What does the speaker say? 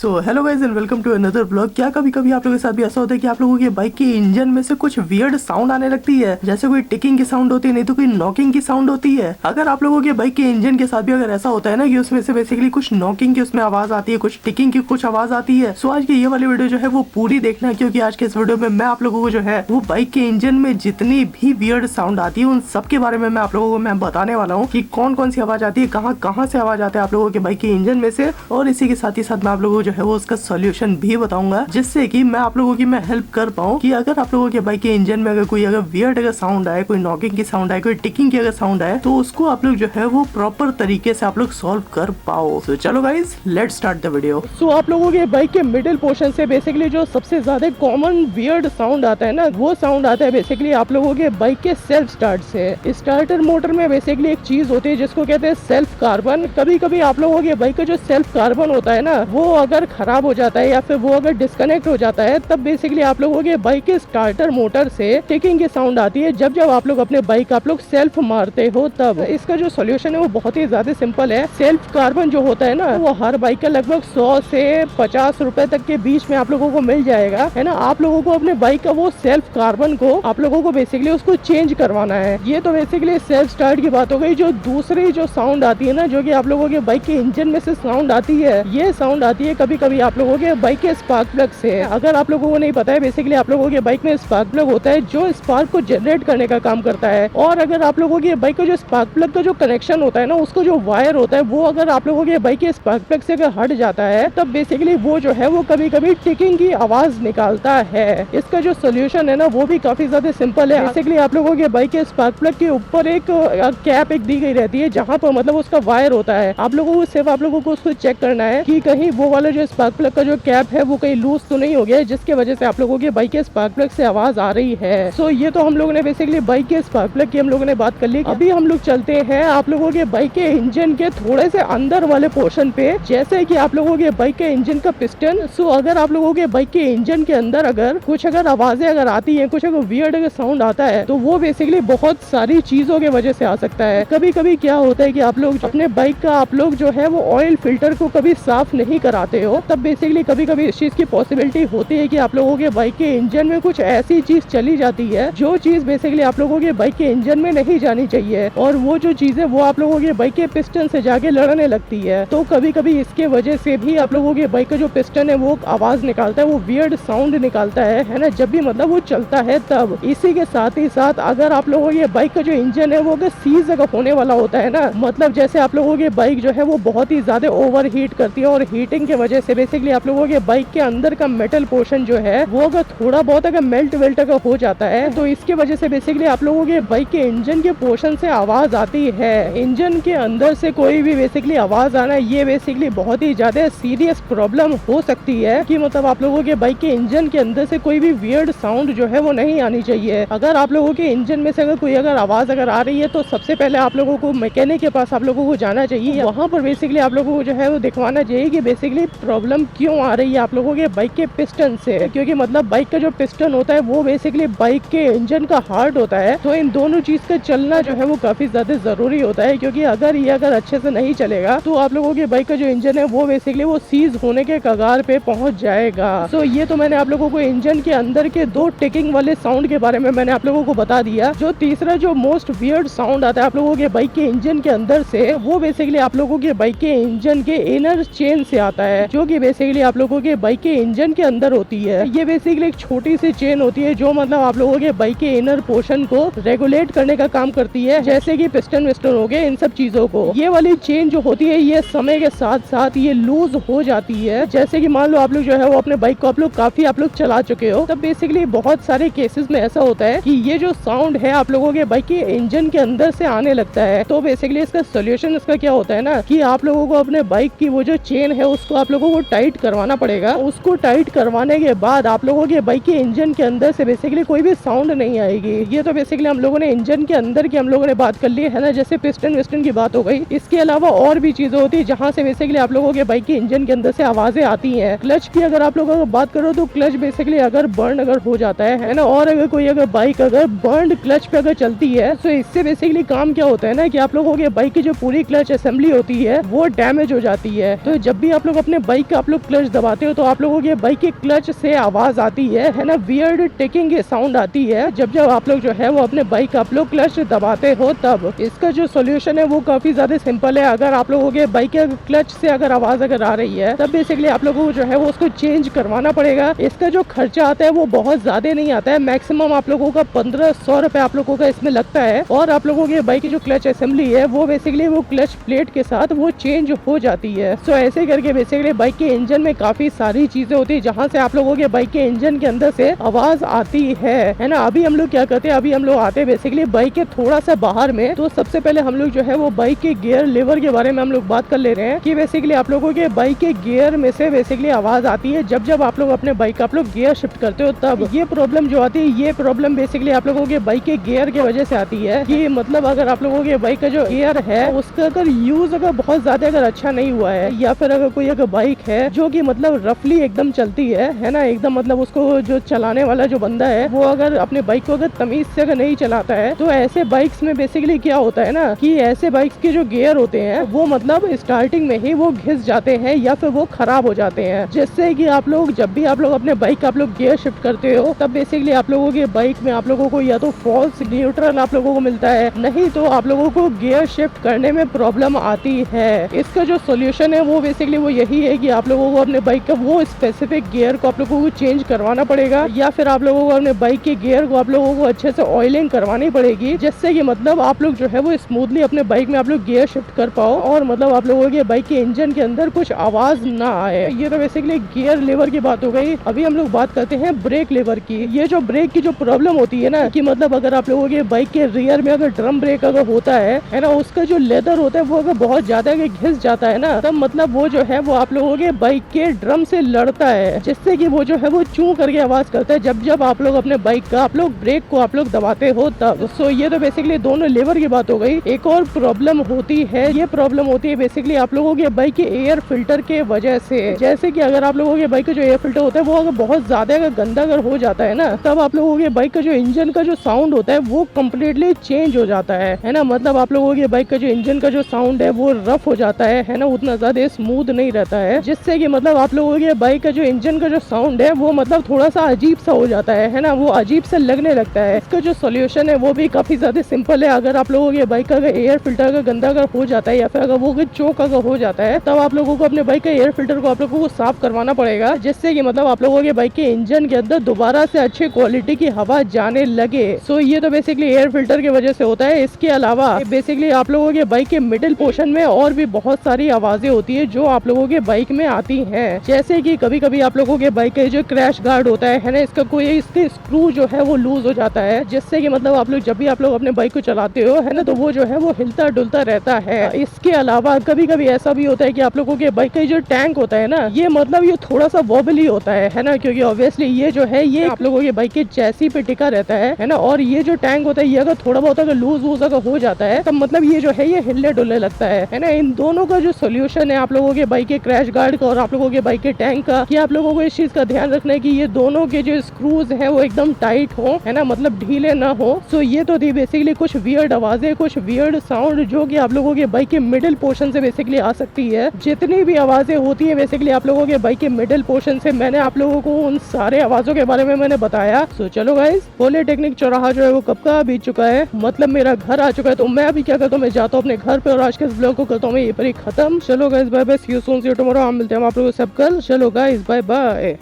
So hello guys and welcome to another blog. क्या कभी कभी आप लोगों के साथ भी ऐसा होता है कि आप लोगों के बाइक के इंजन में से कुछ वियर्ड साउंड आने लगती है, जैसे कोई टिकिंग की साउंड होती है, नहीं तो कोई नॉकिंग की साउंड होती है। अगर आप लोगों के बाइक के इंजन के साथ भी अगर ऐसा होता है ना कि उसमें से बेसिकली कुछ नॉकिंग की उसमें आवाज आती है, कुछ टिकिंग की कुछ आवाज आती है, सो आज की ये वाली वीडियो जो है वो पूरी देखना है, क्योंकि आज के इस वीडियो में मैं आप लोगों को जो है वो बाइक के इंजन में जितनी भी वियर्ड साउंड आती है उन सब के बारे में मैं आप लोगों को मैं बताने वाला हूँ कि कौन कौन सी आवाज आती है, कहाँ से आवाज आती है आप लोगों के बाइक के इंजन में से। और इसी के साथ ही साथ मैं आप लोगों को जो है वो उसका सोल्यूशन भी बताऊंगा, जिससे कि मैं आप लोगों की मैं हेल्प कर पाऊँ कि अगर आप लोगों के बाइक के इंजन में अगर कोई अगर वियर्ड अगर साउंड आए, कोई नॉकिंग की साउंड आए, कोई टिकिंग की अगर साउंड आए, तो उसको आप लोग जो है वो प्रॉपर तरीके से आप लोग सॉल्व कर पाओ। तो चलो guys let's start the video. So आप लोगों के बाइक के मिडिल पोर्शन से बेसिकली जो सबसे ज्यादा कॉमन वियर्ड साउंड आता है ना, वो साउंड आता है बेसिकली आप लोगों के बाइक के सेल्फ स्टार्ट से। स्टार्टर मोटर में बेसिकली एक चीज होती है जिसको कहते हैं सेल्फ कार्बन। कभी कभी आप लोगों के बाइक का जो सेल्फ कार्बन होता है ना, वो अगर खराब हो जाता है या फिर वो अगर डिस्कनेक्ट हो जाता है, तब बेसिकली आप लोगों के बाइक के स्टार्टर मोटर से टिकिंग की साउंड आती है। जब आप लोग अपने बाइक आप लोग सेल्फ मारते हो तब। इसका जो सोल्यूशन है वो बहुत ही ज्यादा सिंपल है। सेल्फ कार्बन जो होता है ना, वो हर बाइक का लगभग 100 से 50 रुपए तक के बीच में आप लोगों को मिल जाएगा, है ना। आप लोगों को अपने बाइक का वो सेल्फ कार्बन को आप लोगों को बेसिकली उसको चेंज करवाना है। ये तो बेसिकली सेल्फ स्टार्ट की बात हो गई। जो दूसरी जो साउंड आती है ना, जो कि आप लोगों के बाइक के इंजन में से साउंड आती है, ये साउंड आती है कभी कभी आप लोगों के बाइक के स्पार्क प्लग से। अगर आप लोगों को नहीं पता है, बेसिकली आप लोगों के बाइक में स्पार्क प्लग होता है जो स्पार्क को जनरेट करने का काम करता है। और अगर आप लोगों के बाइक का जो स्पार्क प्लग का जो कनेक्शन होता है ना, उसको जो वायर होता है, वो अगर आप लोगों के बाइक के स्पार्क प्लग से अगर हट जाता है, तब बेसिकली वो जो है वो कभी कभी टिकिंग की आवाज निकालता है। इसका जो सोल्यूशन है ना, वो भी काफी ज्यादा सिंपल है। बेसिकली आप लोगों के बाइक के स्पार्क प्लग के ऊपर एक कैप एक दी गई रहती है, जहाँ पर मतलब उसका वायर होता है। आप लोगों को सिर्फ आप लोगों को उसको चेक करना है कि कहीं वो वाला जो स्पार्क प्लग का जो कैप है वो कहीं लूज तो नहीं हो गया है, जिसके वजह से आप लोगों के बाइक के स्पार्क प्लग से आवाज आ रही है। सो ये तो हम लोगों ने बेसिकली बाइक के स्पार्क प्लग की हम लोगों ने बात कर ली। अभी हम लोग चलते हैं आप लोगों के बाइक के इंजन के थोड़े से अंदर वाले पोर्शन पे, जैसे कि आप लोगों के बाइक के इंजन का पिस्टन। सो अगर आप लोगों के बाइक के इंजन के अंदर अगर कुछ अगर आवाजें अगर आती है, कुछ अगर वियर्ड अगर साउंड आता है, तो वो बेसिकली बहुत सारी चीजों की वजह से आ सकता है। कभी कभी क्या होता है कि आप लोग अपने बाइक का आप लोग जो है वो ऑयल फिल्टर को कभी साफ नहीं कराते हो, तब बेसिकली कभी कभी इस चीज की पॉसिबिलिटी होती है कि आप लोगों के बाइक के इंजन में कुछ ऐसी चीज चली जाती है जो चीज बेसिकली आप लोगों के बाइक के इंजन में नहीं जानी चाहिए, और वो जो चीज है वो आप लोगों के बाइक के पिस्टन से जाके लड़ने लगती है। तो कभी कभी इसके वजह से भी आप लोगों के बाइक का जो पिस्टन है वो आवाज निकालता है, वो वियर्ड साउंड निकालता है ना, जब भी मतलब वो चलता है तब। इसी के साथ ही साथ अगर आप लोगों के बाइक का जो इंजन है वो अगर सीज अगर होने वाला होता है ना, मतलब जैसे आप लोगों के बाइक जो है वो बहुत ही ज्यादा ओवर हीट करती है, और हीटिंग की वजह से बेसिकली आप लोगों के बाइक के अंदर का मेटल पोर्शन जो है वो अगर थोड़ा बहुत अगर मेल्ट वेल्ट अगर हो जाता है, तो इसके वजह से बेसिकली आप लोगों के बाइक के इंजन के पोर्शन से आवाज आती है। इंजन के अंदर से कोई भी बेसिकली आवाज आना, ये बेसिकली बहुत ही ज्यादा सीरियस प्रॉब्लम हो सकती है कि मतलब आप लोगों के बाइक के इंजन के अंदर से कोई भी वियर्ड साउंड जो है वो नहीं आनी चाहिए। अगर आप लोगों के इंजन में से अगर कोई अगर आवाज अगर आ रही है, तो सबसे पहले आप लोगों को मैकेनिक के पास आप लोगों को जाना चाहिए। वहाँ पर बेसिकली आप लोगों को जो है वो दिखवाना चाहिए कि बेसिकली प्रॉब्लम क्यों आ रही है आप लोगों के बाइक के पिस्टन से, क्योंकि मतलब बाइक का जो पिस्टन होता है वो बेसिकली बाइक के इंजन का हार्ट होता है। तो इन दोनों चीज का चलना जो है वो काफी ज्यादा जरूरी होता है, क्योंकि अगर ये अगर अच्छे से नहीं चलेगा तो आप लोगों के बाइक का जो इंजन है वो बेसिकली वो सीज होने के कगार पे पहुंच जाएगा। तो ये तो मैंने आप लोगों को इंजन के अंदर के दो टिकिंग वाले साउंड के बारे में मैंने आप लोगों को बता दिया। जो तीसरा जो मोस्ट वियर्ड साउंड आता है आप लोगों के बाइक के इंजन के अंदर से, वो बेसिकली आप लोगों के बाइक के इंजन के इनर चेन से आता है, जो कि बेसिकली आप लोगों के बाइक के इंजन के अंदर होती है। ये बेसिकली एक छोटी सी चेन होती है जो मतलब आप लोगों के बाइक के इनर पोर्शन को रेगुलेट करने का काम करती है, जैसे कि पिस्टन विस्टन हो गए, इन सब चीजों को। ये वाली चेन जो होती है ये समय के साथ साथ ये लूज हो जाती है। जैसे कि मान लो आप लोग जो है वो अपने बाइक को आप लोग चला चुके हो, तब बेसिकली बहुत सारे केसेस में ऐसा होता है कि ये जो साउंड है आप लोगों के बाइक के इंजन के अंदर से आने लगता है। तो बेसिकली इसका सोल्यूशन इसका क्या होता है ना, कि आप लोगों को अपने बाइक की वो जो चेन है उसको आप लोगों को टाइट करवाना पड़ेगा। उसको टाइट करवाने के बाद आप लोगों के बाइक के इंजन के अंदर से बेसिकली कोई भी साउंड नहीं आएगी। ये तो बेसिकली हम लोगों ने इंजन के अंदर की हम लोगों ने बात कर ली है ना, जैसे पिस्टन विस्टन की बात हो गई। इसके अलावा और भी चीजें होती है जहाँ से बेसिकली आप लोगों के बाइक के इंजन के अंदर से आवाजें आती हैं। क्लच की अगर आप लोगों को बात करो तो क्लच बेसिकली अगर बर्न अगर हो जाता है ना, और अगर कोई अगर बाइक अगर बर्न क्लच पे अगर चलती है, तो इससे बेसिकली काम क्या होता है ना कि आप लोगों के बाइक की जो पूरी क्लच असेंबली होती है वो डैमेज हो जाती है। तो जब भी आप लोग अपने बाइक का आप लोग क्लच दबाते हो तो आप लोगों के बाइक के क्लच से आवाज आती है ना, वियर्ड टिकिंग साउंड आती है जब जब आप लोग जो है वो अपने बाइक का आप लोग क्लच दबाते हो तब। इसका जो सोल्यूशन है वो काफी ज्यादा सिंपल है। अगर आप लोगों के बाइक के क्लच से अगर आवाज अगर आ रही है तब बेसिकली आप लोगों को जो है वो उसको चेंज करवाना पड़ेगा। इसका जो खर्चा आता है वो बहुत ज्यादा नहीं आता है, मैक्सिमम आप लोगों का 1500 रुपए आप लोगों का इसमें लगता है। और आप लोगों के बाइक की जो क्लच असेंबली है वो बेसिकली वो क्लच प्लेट के साथ वो चेंज हो जाती है। सो ऐसे करके बेसिकली बाइक के इंजन में काफी सारी चीजें होती है जहाँ से आप लोगों के बाइक के इंजन के अंदर से आवाज आती है ना। अभी हम लोग क्या करते हैं, अभी हम लोग आते हैं बेसिकली बाइक के थोड़ा सा बाहर में। तो सबसे पहले हम लोग जो है वो बाइक के गियर लीवर के बारे में हम लोग बात कर ले रहे हैं कि बेसिकली आप लोगों के बाइक के गियर में से बेसिकली आवाज आती है जब जब आप लोग अपने बाइक का आप लोग गियर शिफ्ट करते हो तब। ये प्रॉब्लम जो आती है ये प्रॉब्लम बेसिकली आप लोगों के बाइक के गियर की वजह से आती है कि मतलब अगर आप लोगों के बाइक का जो गियर है उसका अगर यूज अगर बहुत ज्यादा अगर अच्छा नहीं हुआ है या फिर अगर कोई अगर बाइक है जो कि मतलब रफली एकदम चलती है ना, एकदम मतलब उसको जो चलाने वाला जो बंदा है वो अगर अपने बाइक को अगर तमीज से अगर नहीं चलाता है तो ऐसे बाइक्स में बेसिकली क्या होता है ना कि ऐसे बाइक्स के जो गियर होते हैं वो मतलब स्टार्टिंग में ही वो घिस जाते हैं या फिर वो खराब हो जाते हैं, जिससे कि आप लोग जब भी आप लोग अपने बाइक का आप लोग गियर शिफ्ट करते हो तब बेसिकली आप लोगों के बाइक में आप लोगों को या तो फॉल्स न्यूट्रल आप लोगों को मिलता है, नहीं तो आप लोगों को गियर शिफ्ट करने में प्रॉब्लम आती है। इसका जो सोल्यूशन है वो बेसिकली वो यही है कि आप लोगों को अपने बाइक का वो स्पेसिफिक गियर को आप लोगों को चेंज करवाना पड़ेगा या फिर आप लोगों को अपने बाइक के गियर को आप लोगों को अच्छे से ऑयलिंग करवानी पड़ेगी, जिससे कि मतलब आप लोग जो है वो स्मूथली अपने बाइक में आप लोग गियर शिफ्ट कर पाओ और मतलब आप लोगों के बाइक के इंजन के अंदर कुछ आवाज ना आए। ये तो बेसिकली गियर लीवर की बात हो गई। अभी हम लोग बात करते हैं ब्रेक लीवर की। ये जो ब्रेक की जो प्रॉब्लम होती है ना कि मतलब अगर आप लोगों के बाइक के रियर में अगर ड्रम ब्रेक अगर होता है ना, उसका जो लेदर होता है वो अगर बहुत ज्यादा घिस जाता है ना तब मतलब वो जो है वो आप लोगों के बाइक के ड्रम से लड़ता है, जिससे कि वो जो है वो चू करके आवाज करता है जब जब आप लोग अपने बाइक का आप लोग ब्रेक को आप लोग दबाते हो तब। सो ये तो बेसिकली दोनों लीवर की बात हो गई। एक और प्रॉब्लम होती है, ये प्रॉब्लम होती है बेसिकली आप लोगों के बाइक के एयर फिल्टर के वजह से। जैसे कि अगर आप लोगों के बाइक का जो एयर फिल्टर होता है वो अगर बहुत ज्यादा अगर गंदा अगर हो जाता है ना तब आप लोगों के बाइक का जो इंजन का जो साउंड होता है वो कम्प्लीटली चेंज हो जाता है ना। मतलब आप लोगों के बाइक का जो इंजन का जो साउंड है वो रफ हो जाता है ना, उतना ज्यादा स्मूथ नहीं रहता है, जिससे कि मतलब आप लोगों के बाइक का जो इंजन का जो साउंड है वो मतलब थोड़ा सा अजीब सा हो जाता है ना, वो अजीब सा लगने लगता है। इसका जो सोल्यूशन है वो भी काफी ज्यादा सिंपल है। अगर आप लोगों के बाइक का अगर एयर फिल्टर अगर गंदा अगर हो जाता है या फिर अगर वो चोक अगर हो जाता है तब आप लोगों को अपने बाइक का एयर फिल्टर को आप लोगों को साफ करवाना पड़ेगा, जिससे कि मतलब आप लोगों के बाइक के इंजन के अंदर दोबारा से अच्छी क्वालिटी की हवा जाने लगे। सो ये तो बेसिकली एयर फिल्टर की वजह से होता है। इसके अलावा बेसिकली आप लोगों के बाइक के मिडिल पोर्शन में और भी बहुत सारी आवाजें होती है जो आप लोगों के बाइक में आती हैं, जैसे कि कभी कभी आप लोगों के बाइक का जो क्रैश गार्ड होता है ना, इसका कोई इसके स्क्रू जो है वो लूज हो जाता है, जिससे कि मतलब आप लोग जब भी आप लोग अपने बाइक को चलाते हो है ना तो वो जो है वो हिलता डुलता रहता है। इसके अलावा कभी कभी ऐसा भी होता है कि आप लोगों के बाइक का जो टैंक होता है ना ये मतलब ये थोड़ा सा वॉबली होता है ना, क्योंकि ऑब्वियसली ये जो है ये आप लोगों के बाइक के चैसी पे टिका रहता है ना, और ये जो टैंक होता है ये अगर थोड़ा बहुत अगर लूज वूज अगर हो जाता है तब मतलब ये जो है ये हिलने डुलने लगता है ना। इन दोनों का जो सोल्यूशन है आप लोगों के बाइक के क्रैश गार्ड का और आप लोगों के बाइक के टैंक का, कि आप लोगों को इस चीज का ध्यान रखना है कि ये दोनों के जो स्क्रूज है वो एकदम टाइट हो है ना, मतलब ढीले ना हो। सो ये तो थी बेसिकली कुछ वियर्ड आवाजें, कुछ वियर्ड साउंड जो कि आप लोगों के बाइक के मिडिल पोर्शन से बेसिकली आ सकती है। जितनी भी आवाजें होती है बेसिकली आप लोगों के बाइक के मिडिल पोर्शन से, मैंने आप लोगों को उन सारे आवाजों के बारे में मैंने बताया। सो चलो गाइस, पॉलिटेक्निक चौराहा जो है वो कब का बीत चुका है, मतलब मेरा घर आ चुका है। तो मैं अभी क्या करता हूँ, मैं जाता हूँ अपने घर पे और आज के इस ब्लॉग को करता हूँ मैं ये पर ही खत्म। चलो guys, bye bye, see you soon, see you tomorrow. हम मिलते हैं आप लोगों से सब कल। चलो गाइस, बाय बाय।